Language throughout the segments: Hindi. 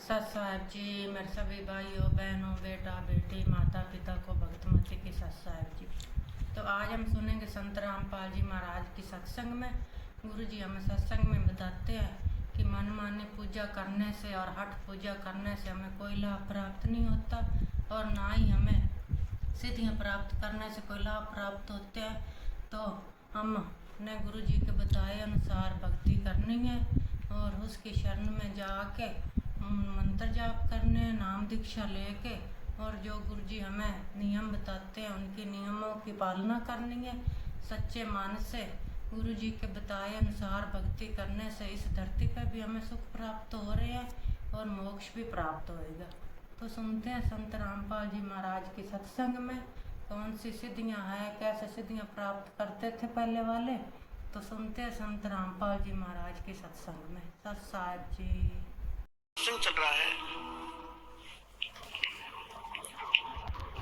सत साहिब जी, मेरे सभी भाइयों बहनों बेटा बेटी माता पिता को भगत मती की सत साहिब जी। तो आज हम सुनेंगे संत रामपाल जी महाराज की सत्संग में। गुरु जी हमें सत्संग में बताते हैं कि मनमानी पूजा करने से और हठ पूजा करने से हमें कोई लाभ प्राप्त नहीं होता और ना ही हमें सिद्धियाँ प्राप्त करने से कोई लाभ प्राप्त होते हैं। तो हमने गुरु जी के बताए अनुसार भक्ति करनी है और उसकी शरण में जाके मंत्र जाप करने, नाम दीक्षा लेके और जो गुरु जी हमें नियम बताते हैं उनके नियमों की पालना करनी है। सच्चे मन से गुरु जी के बताए अनुसार भक्ति करने से इस धरती पर भी हमें सुख प्राप्त हो रहे हैं और मोक्ष भी प्राप्त होएगा। तो सुनते हैं संत रामपाल जी महाराज की सत्संग में कौन सी सिद्धियां हैं, कैसे सिद्धियां प्राप्त करते थे पहले वाले। तो सुनते हैं संत रामपाल जी महाराज की सत्संग में। सत साहिब जी। चल रहा है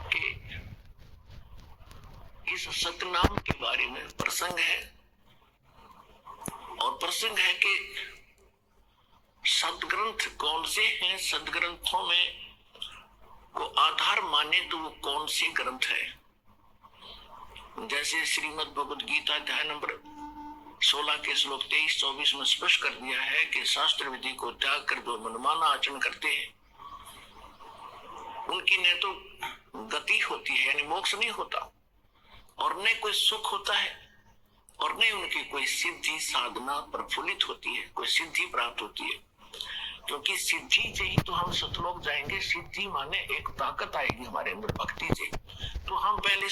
कि इस सतनाम के बारे में प्रसंग है और प्रसंग है कि सदग्रंथ कौन से हैं, सदग्रंथों में को आधार माने तो वो कौन से ग्रंथ है। जैसे श्रीमद् भगवद गीता अध्याय नंबर 16 के श्लोक 23-24 में स्पष्ट कर दिया है कि शास्त्र विधि को त्याग कर जो मनमाना आचरण करते हैं उनकी न तो गति होती है यानी मोक्ष नहीं होता और न कोई सुख होता है और न उनकी कोई सिद्धि साधना प्रफुल्लित होती है, कोई सिद्धि प्राप्त होती है। क्योंकि सिद्धि से ही तो हम सतलोक जाएंगे। सिद्धि माने एक ताकत आएगी हमारे अंदर भक्ति से। तो हम पहले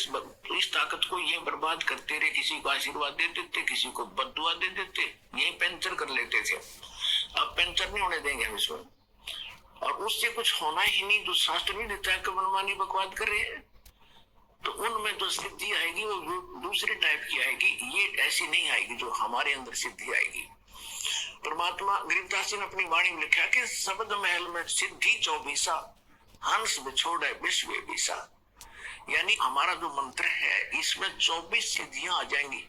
इस ताकत को ये बर्बाद करते रहे, किसी को आशीर्वाद दे देते, किसी को बद्दुआ दे देते, यही पंचर कर लेते थे। अब पंचर नहीं होने देंगे हम इसमें और उससे कुछ होना ही नहीं। तो शास्त्र नहीं देता है कि मनमानी बकवाद कर रहे हैं तो उनमें जो सिद्धि आएगी वो दूसरे टाइप की आएगी, ये ऐसी नहीं आएगी जो हमारे अंदर सिद्धि आएगी। परमात्मा गरीबदास जी ने अपनी वाणी में लिखा कि शब्द महल में सिद्धि 24 हंस बिछोड़े विश्व बीसा। यानी हमारा जो मंत्र है इसमें 24 सिद्धियां आ जाएंगी,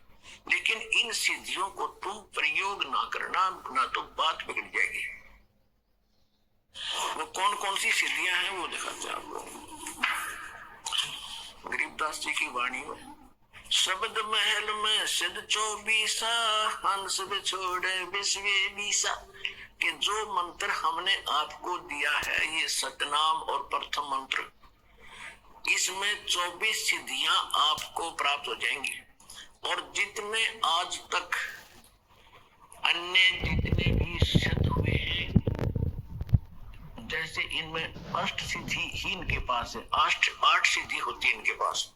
लेकिन इन सिद्धियों को तुम प्रयोग ना करना, ना तो बात बिगड़ जाएगी। वो कौन कौन सी सिद्धियां हैं वो दिखाते हैं आपको गरीबदास जी की वाणी में। शब्द महल में सिद्ध 24 हंस बिछोड़े विश्व बीसा कि जो मंत्र हमने आपको दिया है ये सतनाम और प्रथम मंत्र, इसमें 24 सिद्धियां आपको प्राप्त हो जाएंगी। और जितने आज तक अन्य जितने भी सिद्ध हुए हैं, जैसे इनमें अष्ट सिद्धि ही इनके पास है, 8 सिद्धि होती है इनके पास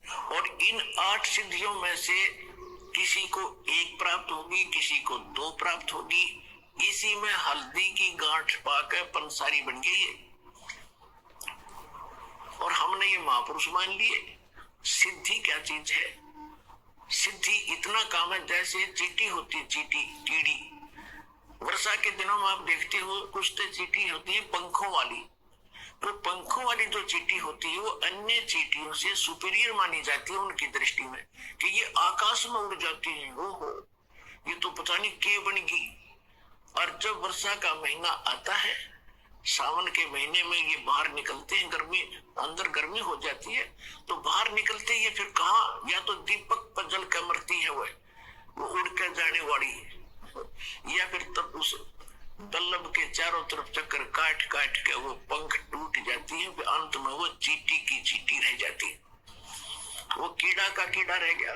और इन 8 सिद्धियों में से किसी को 1 प्राप्त होगी, किसी को 2 प्राप्त होगी। इसी में हल्दी की गांठ पाकर पंसारी बन गई है और हमने ये महापुरुष मान लिए। सिद्धि क्या चीज है? सिद्धि इतना काम है जैसे चींटी होती है, चींटी कीड़ी। वर्षा के दिनों में आप देखते हो कुछ तो चींटी होती है पंखों वाली। तो पंखों वाली जो चींटी होती है वो अन्य चींटियों से सुपीरियर मानी जाती है उनकी दृष्टि में कि ये आकाश में उड़ जाती है। ओहो, ये तो पता नहीं क्या बनेगी। और जब वर्षा का महीना आता है, सावन के महीने में ये बाहर निकलते हैं, गर्मी अंदर गर्मी हो जाती है तो बाहर निकलते ये फिर कहाँ, या तो दीपक पर जल कर मरती है वो उड़ कर जाने वाली है, या फिर तब उस बल्लभ के चारों तरफ चक्कर काट काट के वो पंख टूट जाती है, फिर अंत में वो चींटी की चींटी रह जाती है, वो कीड़ा का कीड़ा रह गया,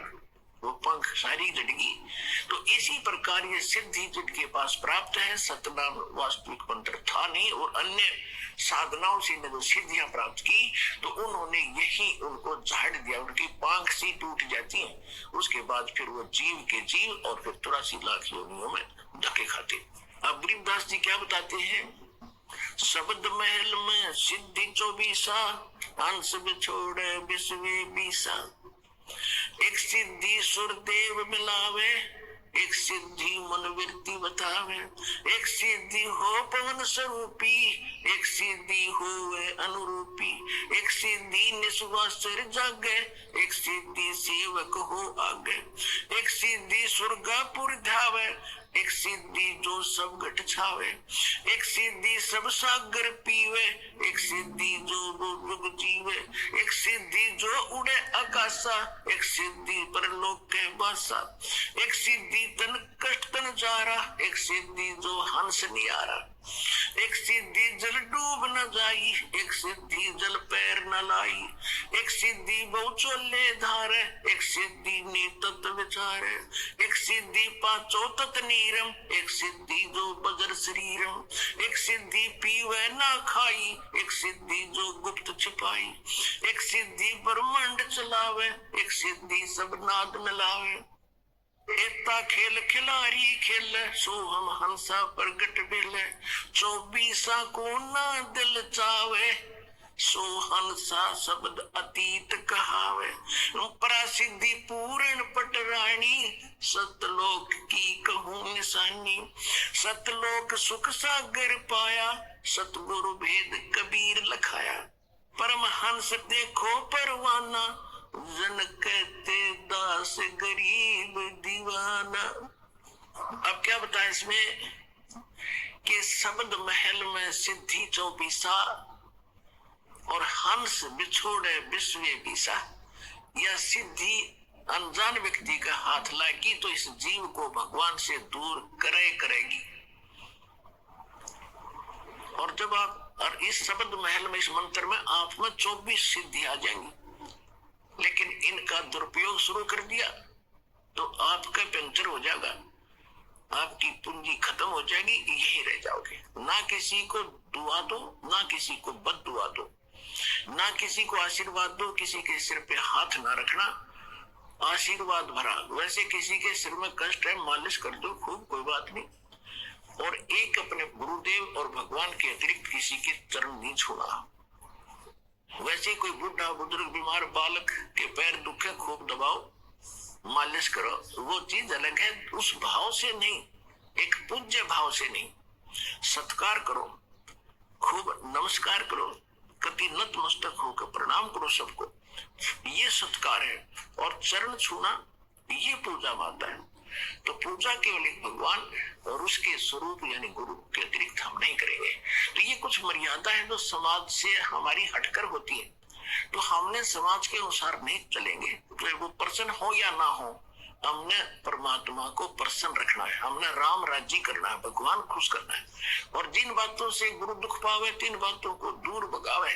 वो पंख सारी जड़गी। तो इसी प्रकार ये सिद्धि जिनके पास प्राप्त है, सतनाम वास्तविक मंत्र था नहीं और अन्य साधनाओं से जो सिद्धियां प्राप्त की तो उन्होंने यही उनको झाड़ दिया, उनकी पांख सी टूट जाती है। उसके बाद फिर वो जीव के जीव और फिर 83 लाख योनियों में धक्के खाते। अब गरीबदास जी क्या बताते हैं? शब्द महल में सिद्धि 24 हंस बिछोड़े विश्व बीसा। एक सिद्धि सुरदेव मिलावे, एक सिद्धि मनोवृत्ति बतावे, एक सिद्धि हो पवन स्वरूपी, एक सिद्धि हो अनुरूपी, एक सिद्धि निस्वासर जागे, एक सिद्धि सेवक हो आगे, एक सिद्धि स्वर्गापुर धावे, एक सिद्धि जो सब घट छावे, एक सिद्धि सब सागर पीवे, एक सिद्धि जो जुग जीवे, एक सिद्धि जो उड़े आकाशा, एक सिद्धि पर लोक के बासा, एक सिद्धि तन कष्ट तन जारा, एक सिद्धि जो हंस नियारा, एक सिद्धि जल डूब न जाई, एक सिद्धि जल पैर न लाई, एक सिद्धि बहु चोले धारे, एक सिद्धि नीतत विचारे, एक सिद्धि पांचों तत नीरम, एक सिद्धि जो बजर शरीरम, एक सिद्धि पीवे ना खाई, एक सिद्धि जो गुप्त छिपाई, एक सिद्धि ब्रह्मांड चलावे, एक सिद्धि सब नाद मिलावे, एता खेल खिलारी खेल, सो हम हंसा प्रगट बिल, 24 को ना दिल चावे, सो हंसा शब्द अतीत कहावे, प्रसिद्धि पूर्ण पटरानी, सतलोक की कहूँ निशानी, सतलोक सुख सागर पाया, सतगुरु भेद कबीर लखाया, परमहंस देखो परवाना, जन कहते दास गरीब दीवाना। अब क्या बताएं इसमें कि शब्द महल में सिद्धि 24 और हंस बिछोड़े विश्व बीसा। यह सिद्धि अनजान व्यक्ति का हाथ लागी तो इस जीव को भगवान से दूर करेगी। और जब आप और इस शब्द महल में, इस मंत्र में आप में 24 सिद्धि आ जाएंगी, लेकिन इनका दुरुपयोग शुरू कर दिया तो आपका पंचर हो जाएगा, आपकी पूंजी खत्म हो जाएगी, यही रह जाओगे। ना किसी को दुआ दो, ना किसी को बद दुआ दो, ना किसी को आशीर्वाद दो, किसी के सिर पे हाथ ना रखना, आशीर्वाद भरा। वैसे किसी के सिर में कष्ट है, मालिश कर दो खूब, कोई बात नहीं। और एक अपने गुरुदेव और भगवान के अतिरिक्त किसी के चरण नहीं छोड़ा। वैसे कोई बुढ़ा बुजुर्ग बीमार बालक के पैर दुखे, खूब दबाओ, मालिश करो, वो चीज अलग है। उस भाव से नहीं, एक पूज्य भाव से नहीं, सत्कार करो, खूब नमस्कार करो, कति नतमस्तक होकर प्रणाम करो सबको, ये सत्कार है। और चरण छूना ये पूजा माता है। तो पूजा केवल एक भगवान और उसके स्वरूप यानी गुरु के अतिरिक्त हम नहीं करेंगे। तो ये कुछ मर्यादा है जो समाज से हमारी हटकर होती है, तो हमने समाज के अनुसार नहीं चलेंगे। तो वो प्रसन्न हो या ना हो, हमने परमात्मा को प्रसन्न रखना है, हमने राम राज्य करना है, भगवान खुश करना है। और जिन बातों से गुरु दुख पावे, तीन बातों को दूर भगावे,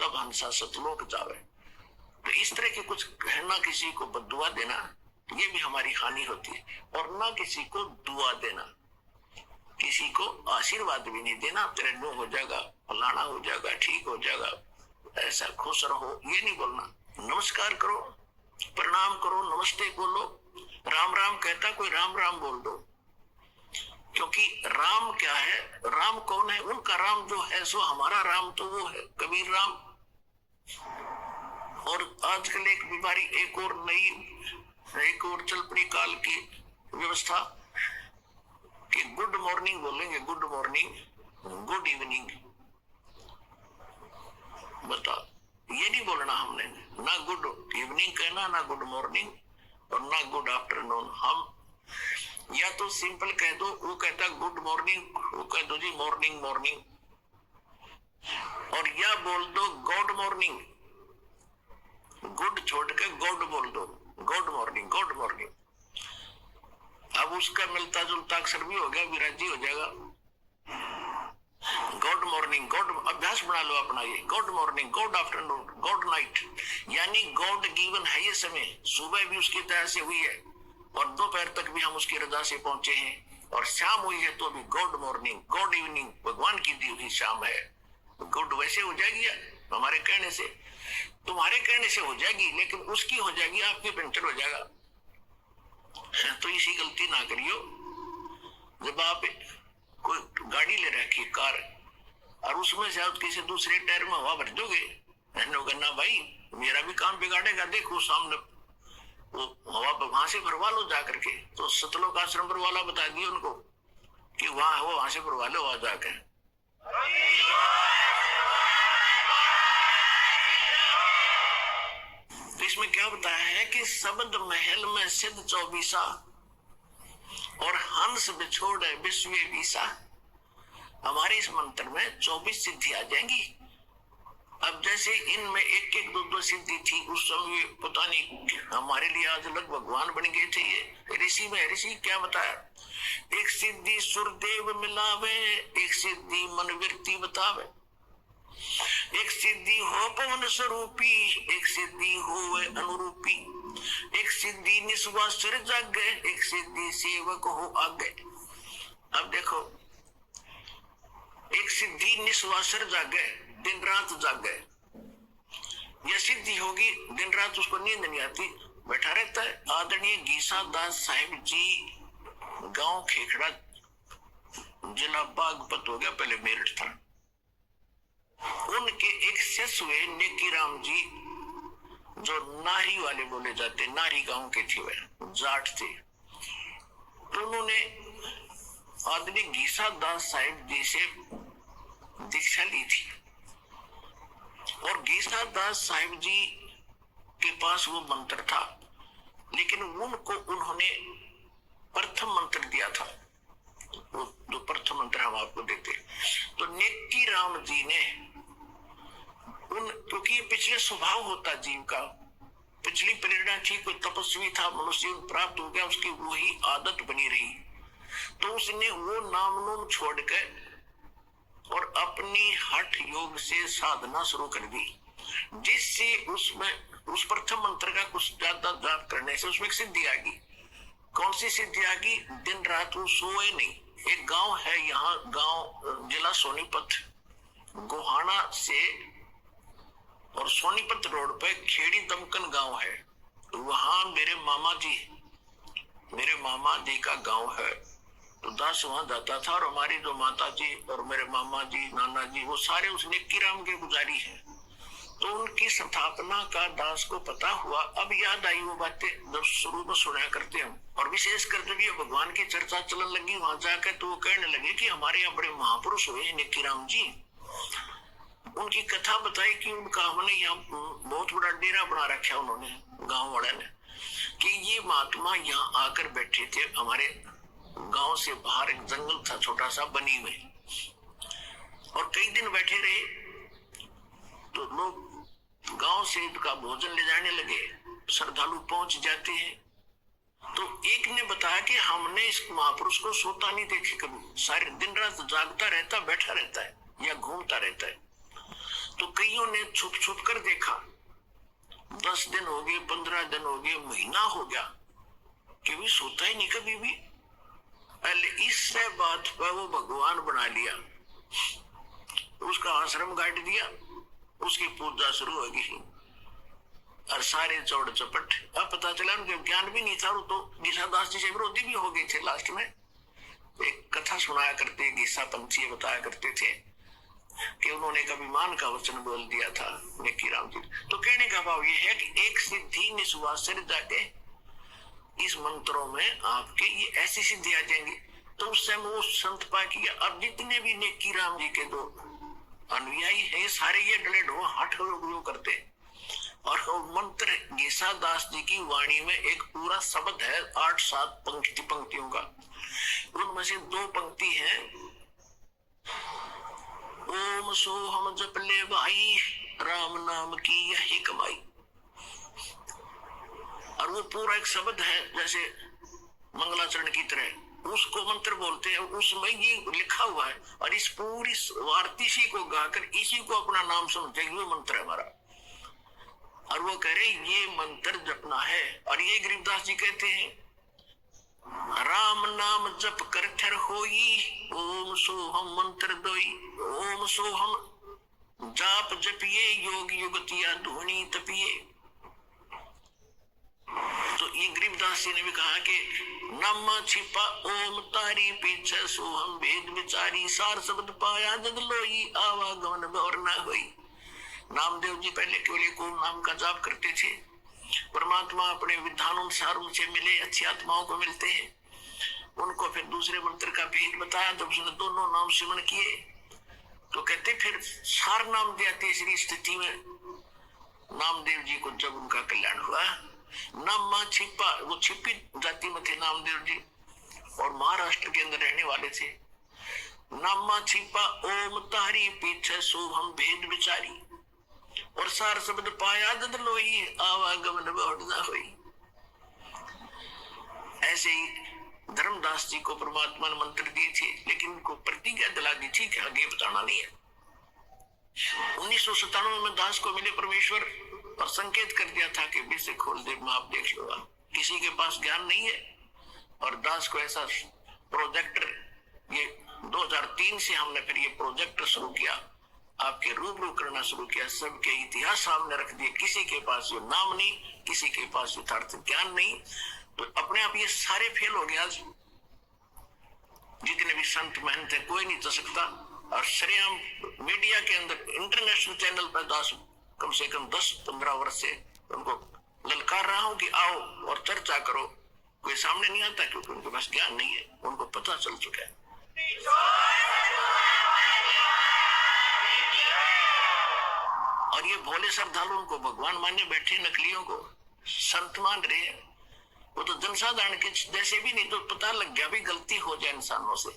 तब हंसा सतलोक जावे। तो इस तरह के कुछ कहना, किसी को बद्दुआ देना, ये भी हमारी हानि होती है। और ना किसी को दुआ देना, किसी को आशीर्वाद भी नहीं देना, तेरे नो हो जाएगा, फलाना हो जाएगा, ठीक हो जाएगा, ऐसा खुश रहो, ये नहीं बोलना। नमस्कार करो, प्रणाम करो, नमस्ते बोलो, राम राम कहता कोई राम राम बोल दो। क्योंकि राम क्या है, राम कौन है? उनका राम जो है सो हमारा राम तो वो है कबीर राम। और आजकल एक बीमारी, एक और नई, एक और चल पड़ी काल की व्यवस्था कि गुड मॉर्निंग बोलेंगे, गुड मॉर्निंग, गुड इवनिंग। बता, ये नहीं बोलना हमने, ना गुड इवनिंग कहना, ना गुड मॉर्निंग और ना गुड आफ्टरनून। हम या तो सिंपल कह दो, वो कहता गुड मॉर्निंग, वो कह दो जी मॉर्निंग मॉर्निंग, और या बोल दो गॉड मॉर्निंग, गुड छोड़ के गॉड बोल दो, गुड मॉर्निंग गुड मॉर्निंग। अब उसका मिलता जुलता अक्षर भी हो गया, विराजी हो जाएगा। गुड मॉर्निंग, गुड अभ्यास बना लो अपना ये, good morning, good afternoon, good night, यानी गॉड गिवन है ये समय। सुबह भी उसकी तरह से हुई है और दोपहर तक भी हम उसकी रजा से पहुंचे हैं, और शाम हुई है तो भी गुड मॉर्निंग, गुड इवनिंग, भगवान की दी हुई शाम है। गुड वैसे हो जाएगी हमारे कहने से, तुम्हारे कहने से हो जाएगी, लेकिन उसकी हो जाएगी, आपकी पंचर हो जाएगा। तो इसी गलती ना करियो। जब आप कोई गाड़ी ले रखी कार और उसमें से आप किसी दूसरे टायर में हवा भर दोगे, ना भाई मेरा भी काम बिगाड़ेगा, देखो सामने वो हवा वहां से भरवा लो जाकर के। तो सतलोक आश्रम पर वाला बता दिया उनको कि वहां से भरवा लो वहां जाकर। तो इसमें क्या बताया है कि शब्द महल में सिद्ध 24 और हंस बिछोड़े विश्व विसा। हमारे इस मंत्र में 24 सिद्धि आ जाएंगी। अब जैसे इनमें एक एक दो दो सिद्धि थी उस समय, पता नहीं हमारे लिए आज अलग भगवान बन गए थे ये ऋषि में। ऋषि क्या बताया, एक सिद्धि सुरदेव मिलावे, एक सिद्धि मनवृत्ति बतावे, एक सिद्धि हो पवन स्वरूपी, एक सिद्धि हो अनुरूपी, एक सिद्धि निस्वा सिर जागे, एक सिद्धि सेवक हो आगे। अब देखो, एक सिद्धि निस्वा सिर जागे, दिन रात जागे, यह सिद्धि होगी। दिन रात उसको नींद नहीं आती, बैठा रहता है। आदरणीय गीसा दास साहिब जी गांव खेखड़ा, जिला बागपत हो गया, पहले मेरठ था। उनके एक शिष्य हुए नेकी राम जी, जो नारी वाले बोले जाते, नारी गांव के थे, वे जाट थे। तो उन्होंने आदरणीय गीसा दास साहिब जी से दीक्षा ली थी, और गीसा दास साहिब जी के पास वो मंत्र था, लेकिन उनको उन्होंने प्रथम मंत्र दिया था, वो जो प्रथम मंत्र हम आपको देते। तो नेकी राम जी ने क्योंकि पिछले स्वभाव होता जीव का, पिछली प्रेरणा थी, कोई तपस्वी था, मनुष्य प्राप्त हो गया, उसकी वही आदत बनी रही, तो उसने वो नाम नूम छोड़कर और अपनी हठ योग से साधना शुरू कर दी, जिससे उसमें उस प्रथम मंत्र का कुछ ज्यादा जाप करने से उसमें एक सिद्धि आ गई। कौन सी सिद्धि आ गई, दिन रात वो सोए नहीं। एक गांव है यहाँ, गांव जिला सोनीपत, गोहाना से और सोनीपत रोड पे खेड़ी दमकन गांव है, वहां मेरे मामा जी का गांव है। तो दास वहां जाता था, और हमारी जो माता जी और मेरे मामा जी, नाना जी, वो सारे उस नेकी राम के पुजारी हैं। तो उनकी स्थापना का दास को पता हुआ। अब याद आई वो बातें जब शुरू में सुना करते हम, और विशेषकर जब ये भगवान की चर्चा चलन लगी वहां जाकर, तो वो कहने लगे कि हमारे यहाँ बड़े महापुरुष हुए नेकी राम जी। उनकी कथा बताई कि उनका हमने यहाँ बहुत बड़ा डेरा बना रखा उन्होंने, गांव वाले ने, कि ये महात्मा यहाँ आकर बैठे थे। हमारे गांव से बाहर एक जंगल था छोटा सा बनी में, और कई दिन बैठे रहे। तो लोग गांव से इनका भोजन ले जाने लगे, श्रद्धालु पहुंच जाते हैं। तो एक ने बताया कि हमने इस महापुरुष को सोता नहीं देखे कभी, सारे दिन रात जागता रहता, बैठा रहता है या घूमता रहता है। तो कईयों ने छुप छुप कर देखा, 10 दिन हो गए, 15 दिन हो गए, महीना हो गया, कि भी सोता ही नहीं कभी भी। पहले इससे बात पर वो भगवान बना लिया, उसका आश्रम गाड़ दिया, उसकी पूजा शुरू हो गई, और सारे चौड़ चपट। अब पता चला उनके ज्ञान भी नहीं था, वो तो गीसा दास जी से विरोधी भी हो गए थे। लास्ट में एक कथा सुनाया करते, गीसा पंथी बताया करते थे कि उन्होंने कभी मान का वचन बोल दिया था नेकी राम जी। तो कहने का भाव ये है कि एक सिद्धि निस्वासर जाके इस मंत्रों में आपके ये ऐसी सिद्धि आ जाएंगी। तो उस समय वो संत पा किया। अब जितने भी नेकी राम जी के दो अनुयायी है, सारे ये डले ढो हठ करते। और मंत्र गीसा दास जी की वाणी में एक पूरा शब्द है, 8-7 पंक्तियों का। उनमें से 2 पंक्ति है, ओम सोहम जप ले भाई, राम नाम की यही कमाई। और वो पूरा एक शब्द है जैसे मंगलाचरण की तरह, उसको मंत्र बोलते हैं, उसमें ये लिखा हुआ है। और इस पूरी वार्तिशी को गाकर इसी को अपना नाम समझते, ये मंत्र है हमारा। और वो कह रहे ये मंत्र जपना है। और ये गरीबदास जी कहते हैं, राम नाम जप कर ठर होई, ओम सोहम मंत्र दोई। ओम सोहम जाप जपिए, योग युगतिया धुनी तपिए। तो ये गरीबदास जी ने भी कहा कि नम छिपा ओम तारी पीछे सोहम भेद विचारी, सार शब्द पाया जग लोई, आवागमन गौर न होई। नामदेव जी पहले केवल एक ओम नाम का जाप करते थे। परमात्मा अपने विधान अनुसार उनसे मिले, अच्छी आत्माओं को मिलते हैं। उनको फिर दूसरे मंत्र का भेद बताया। जब उसने दोनों नाम सिमरण किए तो कहते फिर सार नाम दिया। तीसरी स्थिति में नामदेव जी को जब उनका कल्याण हुआ, नाम छिपा, वो छिपी जाति में थे नामदेव जी, और महाराष्ट्र के अंदर रहने वाले थे। नामा छिपा ओम तारी पीछे शुभम भेद विचारी, और सार शब्द पाया दद लोई आवागमन बढ़ना हुई। ऐसे ही धर्मदास जी को परमात्मा ने मंत्र दिए थे, लेकिन उनको प्रतिज्ञा दिला दी थी कि आगे बताना नहीं है। 1997 में दास को मिले परमेश्वर और संकेत कर दिया था कि विषय खोल दे, मैं आप देख लूंगा। किसी के पास ज्ञान नहीं है, और दास को ऐसा प्रोजेक्टर, ये 2003 से हमने फिर ये प्रोजेक्टर शुरू किया, आपके रूबरू करना शुरू किया, सबके इतिहास सामने रख दिए। किसी के पास ये नाम नहीं, किसी के पास यथार्थ ज्ञान नहीं, तो अपने आप ये सारे फेल हो गया। जितने भी संत महंत है कोई नहीं कर सकता। और श्रेयम मीडिया के अंदर इंटरनेशनल चैनल पर दास कम से कम 10-15 वर्ष से उनको ललकार रहा हूं कि आओ और चर्चा करो, कोई सामने नहीं आता क्योंकि उनके पास ज्ञान नहीं है, उनको पता चल चुका है। और ये भोले श्रद्धालुओं को भगवान मानने बैठे नकलियों को संत मान रहे हैं। वो तो जनसाधारण के जैसे भी नहीं, तो पता लग गया भी गलती हो जाए इंसानों से,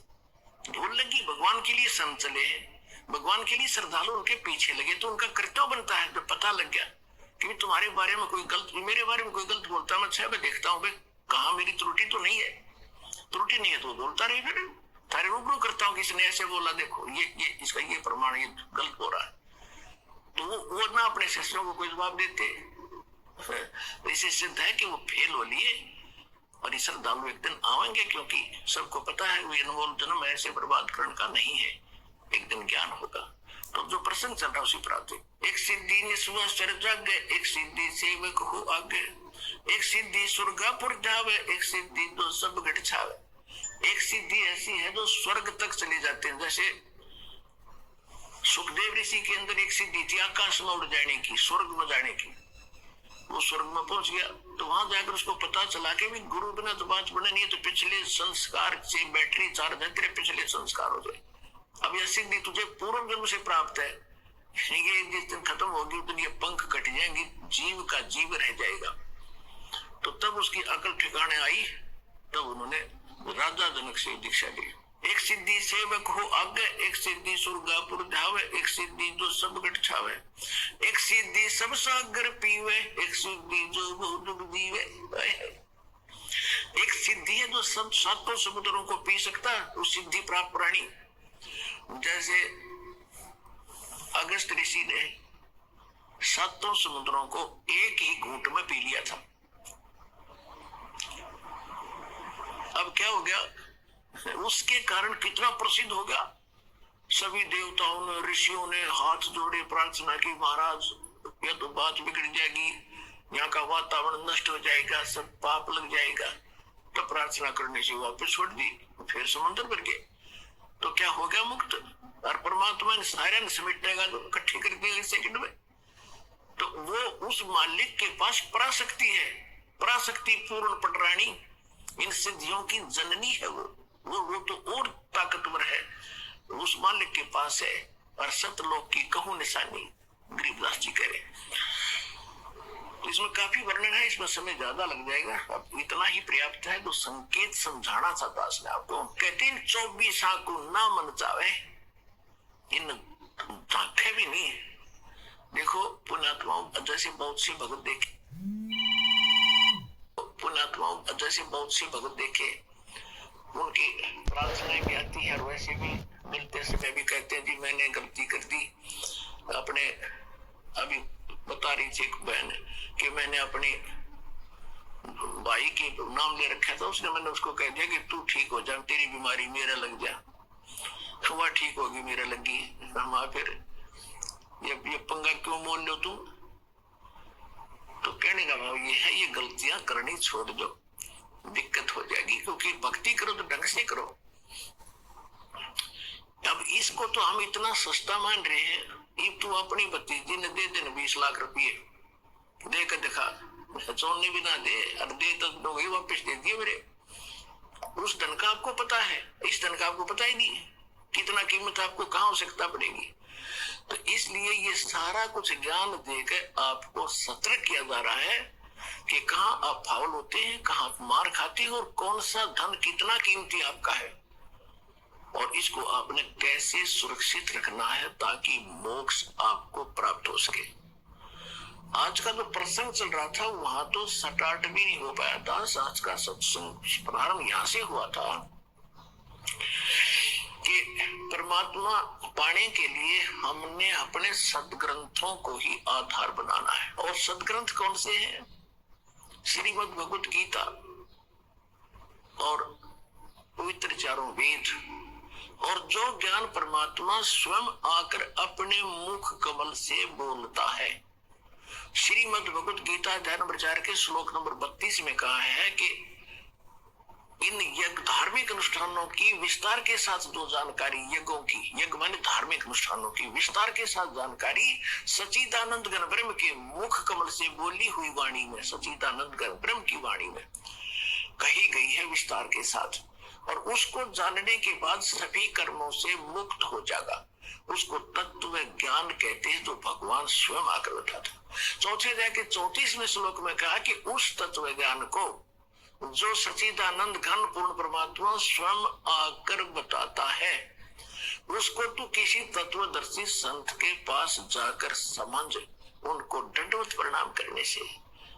भूल लगी। भगवान के लिए संत चले हैं, भगवान के लिए श्रद्धालु उनके पीछे लगे, तो उनका कर्तव्य बनता है। जब पता लग गया कि तुम्हारे बारे में कोई गलत, मेरे बारे में कोई गलत बोलता, मैं अच्छा मैं देखता हूँ कहाँ मेरी त्रुटि तो नहीं है, त्रुटि नहीं है तो बोलता रही, फिर तारे रूबरू करता हूँ किसने ऐसे बोला, देखो ये इसका ये प्रमाण, ये गलत हो रहा है, तो वो ना अपने शिष्यों को कोई जवाब देते। इसे सिद्ध है कि वो फेल हो लिए, और ये श्रद्धालु एक दिन आएंगे, क्योंकि सबको पता है वो अनमोल जन्म ऐसे बर्बाद करने का नहीं है, एक दिन ज्ञान होगा। तो जो प्रसंग चल रहा उसी पर आते, एक सिद्धि निस्वा सर जागे, एक सिद्धि सेवक हो आगे, एक सिद्धि स्वर्गापुर जावे, एक सिद्धि जो सब घट छावे। एक सिद्धि ऐसी है जो स्वर्ग तक चले जाते हैं, जैसे सुखदेव ऋषि के अंदर एक सिद्धि थी आकाश में उड़ जाने की, स्वर्ग में जाने की। वो स्वर्ग में पहुंच गया, तो वहां जाकर उसको पता चला कि भी गुरु बिना तो बात बने नहीं, तो पिछले संस्कार से बैटरी चार्ज है, तेरे पिछले संस्कार हो जाए। अब यह सिद्धि तुझे पूर्व जन्म से प्राप्त है, ये जिस दिन खत्म होगी तो ये पंख कट जाएंगे, जीव का जीव रह जाएगा। तो तब उसकी अकल ठिकाने आई, तब उन्होंने राजा जनक से दीक्षा ली। एक सिद्धि सेवक हो आगे, एक सिद्धि स्वर्गापुर जावे, एक सिद्धि जो सब घट छावे, एक सिद्धि सब सागर पीवे, एक सिद्धि जो बहुत जीवे। एक सिद्धि है जो सब सातों समुद्रों को पी सकता है, वो सिद्धि प्राप्त प्राणी। जैसे अगस्त ऋषि ने सातों समुद्रों को एक ही घूंट में पी लिया था। अब क्या हो गया, उसके कारण कितना प्रसिद्ध हो गया। सभी देवताओं ने, ऋषियों ने हाथ जोड़े, प्रार्थना की, महाराज यह तो बात बिगड़ जाएगी, यहाँ का वातावरण नष्ट हो जाएगा, सब पाप लग जाएगा। तो प्रार्थना करने से वापस छोड़ दी, फिर समुद्र भर गए, तो क्या हो गया, मुक्त। और परमात्मा ने सारे समेट देगा, तो इकट्ठी कर दिया सेकंड में। तो वो उस मालिक के पास पराशक्ति है, पराशक्ति पूर्ण पटरानी, इन सिद्धियों की जननी है वो तो और ताकतवर है, उस मालिक के पास है। और सतलोक की कहूं निशानी, गरीबदास जी कह रहे। तो इसमें काफी वर्णन है, इसमें समय ज्यादा लग जाएगा, अब इतना ही पर्याप्त है। तो संकेत समझाना था दास ने आपको। कहते हैं 24 को ना मन चावे, इन झांके भी नहीं है। देखो पुण्यात्माओं जैसे बहुत से भगत देखे, पुण्यात्माओं जैसे बहुत से भगत देखे, उनकी प्रार्थनाएं भी आती है, और वैसे भी मिलते समय भी कहते हैं जी मैंने गलती कर दी। अपने अभी बता रही थी एक बहन कि मैंने अपने भाई के नाम ले रखा था, उसने मैंने उसको कह दिया कि तू ठीक हो जा, तेरी बीमारी मेरा लग जा, तो वह ठीक होगी मेरा लगी। हम फिर ये पंगा क्यों मोल लो तुम। तो कहने का भाव ये है, ये गलतियां करनी छोड़ दो, दिक्कत हो जाएगी, क्योंकि भक्ति करो तो ढंग से करो। अब इसको तो हम इतना सस्ता मान रहे हैं, ये तू अपनी भतीजी ने दे देना 20 लाख रुपये दे कर दिखा, सोने भी ना दे, और दे तो वही वापस दे दिए मेरे। उस धन का आपको पता है, इस धन का आपको पता ही नहीं कितना कीमत आपको कहाँ आवश्यकता पड़ेगी। तो इसलिए ये सारा कुछ ज्ञान देकर आपको सतर्क किया जा रहा है कि कहाँ आप फाउल होते हैं, कहाँ आप मार खाते हैं, और कौन सा धन कितना कीमती आपका है, और इसको आपने कैसे सुरक्षित रखना है ताकि मोक्ष आपको प्राप्त हो सके। आज का जो प्रसंग चल रहा था वहां तो स्टार्ट भी नहीं हो पाया था। आज का सत्संग प्रारंभ यहां से हुआ था कि परमात्मा पाने के लिए हमने अपने सदग्रंथों को ही आधार बनाना है। और सदग्रंथ कौन से हैं? श्रीमद् भगवत गीता और पवित्र चारों वेद, और जो ज्ञान परमात्मा स्वयं आकर अपने मुख कमल से बोलता है। श्रीमद् भगवत गीता अध्याय नंबर 4 के श्लोक नंबर 32 में कहा है कि इन यज्ञ धार्मिक अनुष्ठानों की विस्तार के साथ जो जानकारी, यज्ञों की, यज्ञ माने धार्मिक अनुष्ठानों की विस्तार के साथ जानकारी सच्चिदानंद घन ब्रह्म के मुख कमल से बोली हुई वाणी में, सच्चिदानंद घन ब्रह्म की वाणी में कही गई है विस्तार के साथ। और उसको जानने के बाद सभी कर्मों से मुक्त हो जाएगा। उसको तत्व ज्ञान कहते हैं, जो भगवान स्वयं आकर बताता। चौथे अध्याय के 34वें श्लोक में कहा कि उस तत्व ज्ञान को जो सच्चिदानंद घन पूर्ण परमात्मा स्वयं आकर बताता है, उसको तू किसी तत्वदर्शी संत के पास जाकर समझ। उनको दंडवत प्रणाम करने से,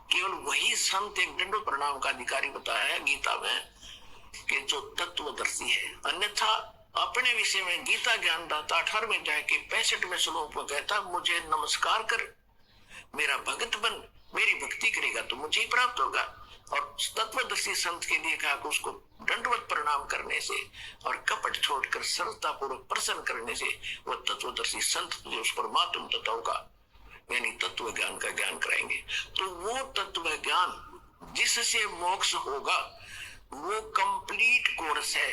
केवल वही संत एक दंडवत प्रणाम का अधिकारी बताया है गीता में कि जो तत्वदर्शी है। अन्यथा अपने विषय में गीता ज्ञानदाता 18वें अध्याय के 65वें श्लोक में कहता, मुझे नमस्कार कर, मेरा भगत बन, मेरी भक्ति करेगा तो मुझे ही प्राप्त होगा। और तत्वदर्शी संत के लिए कहा कि उसको दंडवत प्रणाम करने से और कपट छोड़कर सरलता पूर्वक प्रसन्न करने से वह तत्वदर्शी संत तुझे उस परमात्म तत्व का यानी तत्व ज्ञान का ज्ञान कराएंगे। तो वो तत्व ज्ञान जिससे मोक्ष होगा वो कंप्लीट कोर्स है।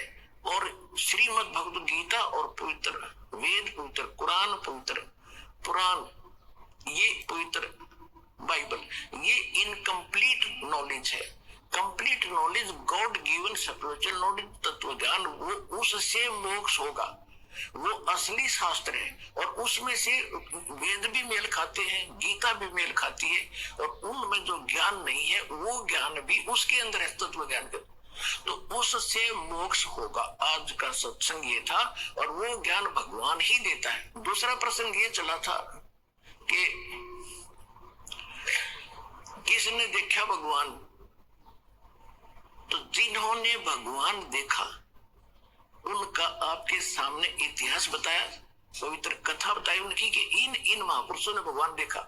और श्रीमद् भगवद गीता और पवित्र वेद, पवित्र कुरान, पवित्र पुराण, ये पवित्र बाइबल, ये इनकम्प्लीट नॉलेज है। Complete knowledge God given spiritual knowledge, तत्व ज्ञान, वो उससे मोक्ष होगा। वो असली शास्त्र है और उसमें से वेद भी मेल खाते हैं, गीता भी मेल खाती है, और उनमें जो ज्ञान नहीं है वो ज्ञान भी उसके अंदर है, तत्व ज्ञान के। तो उससे मोक्ष होगा। आज का सत्संग ये था, और वो ज्ञान भगवान ही देता है। दूसरा प्रसंग ये चला था कि किसने देखा भगवान? तो जिन्होंने भगवान देखा उनका आपके सामने इतिहास बताया, पवित्र कथा बताई उनकी कि इन महापुरुषों ने भगवान देखा।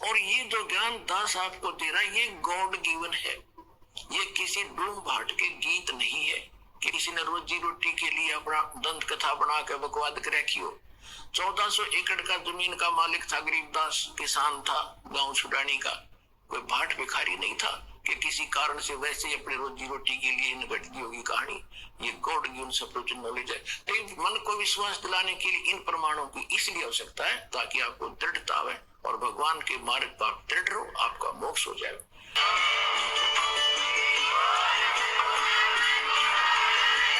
और ये जो ज्ञान दास आपको दे रहा है ये गॉड गिवन है। ये किसी डूम भाट के गीत नहीं है कि किसी ने रोजी रोटी के लिए अपना दंत कथा बना के बकवाद कर रखी हो। 1400 एकड़ का जमीन का मालिक था, गरीबदास किसान था, गांव छुड़ाने का, कोई भाट भिखारी नहीं था कि किसी कारण से वैसे अपने रोजी रोटी के लिए निपटती होगी कहानी। ये गॉड गिवन स्पिरिचुअल नॉलेज है। तो मन को विश्वास दिलाने के लिए इन प्रमाणों की इसलिए आवश्यकता है ताकि आपको दृढ़ता आवे और भगवान के मार्ग पर दृढ़ रहो, आपका मोक्ष हो जाए।